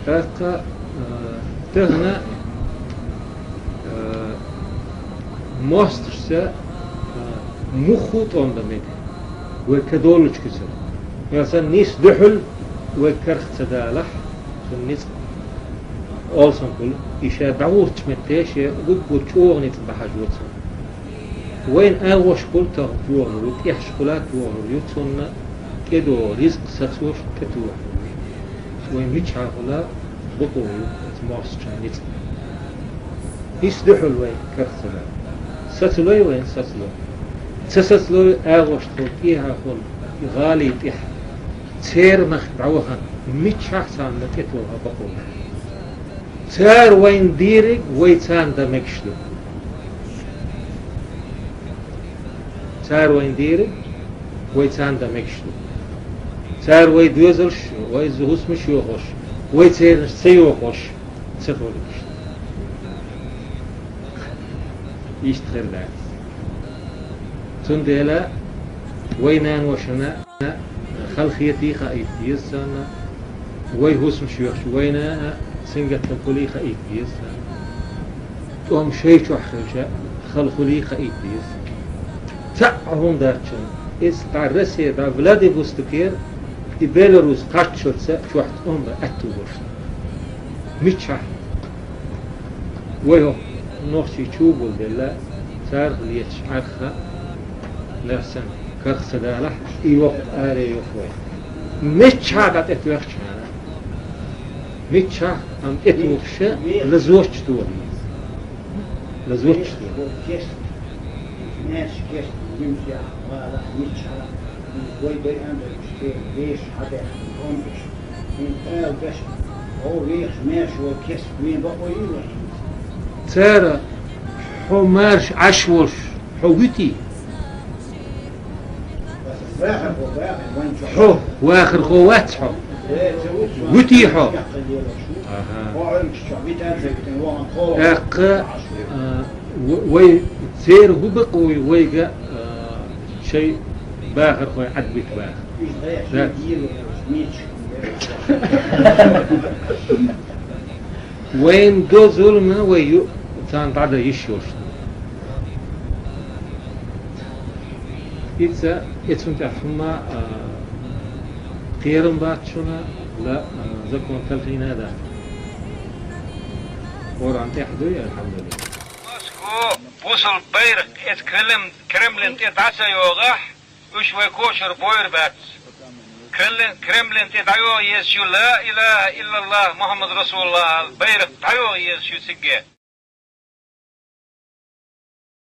هكا تهنا ماسترسا مخوط عند ميد وكدولش كسر مثلا نيس دحل وكرخ تدالح نيس أولسن كل إيشا بعورت متيش وقبل شوغ نيت بحاجوتن وين أغوش كل تغبور وتيحش كلات وور يوتن كدو رزق ستوش كتوح وين ميتشا كلا بطول ماستر نيت نيس دحل وين كرخ تدالح ستلوي وين ستلوي أغوش تلقيها خل غالي تيح تير مخ بعوها ميتشا سان لكتوها بطول تار وين ديرك ويتان دا مكشلو تار وين ديرك ويتان دا مكشلو تار وين دوزلش وين زهوس مش يوخش ويتير سيوخش تفولكش يشتغل لا تندلا وينان وشنا خلخيتي خايف يسنا ويهوس مش يوخش وينا سنجت الخلي خايف يسنا توم شيء شو حرجة خلخلي خايف يس تعهم دارشون استعرسي دا فلاديفوستوكير دي بيلاروس قاتشوتسا شو حت أتوبرش ميتشا ويهو نوخشي تشوبول دلا صار ليش عرخة لسن كرخ سدالح يوق آري يوخوي ميتشا قد اتوخش ميتشا أم اتوخش لزوش تور لزوش تور ناس كيس يمشي على ميتشا ويبي أمر شيء ليش حدا يقومش من قال بس هو ليش ماشي وكيس مين بقوا يروح ترى حو مارش عشوش حوتي حو واخر خوات حو وتي حو اق وي سير هو بقوي ويجا شيء باخر خوي عدبت باخر وين دو ظلمه ويو كان بعد يشوش إذا يتونت أفهمها قيرن باتشونا لا زكون تلقين هذا وران تحدو يا الحمد لله وصل بير اتكلم كرملين تدعسا يوغح وش ويكوشر بوير بات كرملين تدعيو يسيو لا إله إلا الله محمد رسول الله بير تعيو يسيو سجاه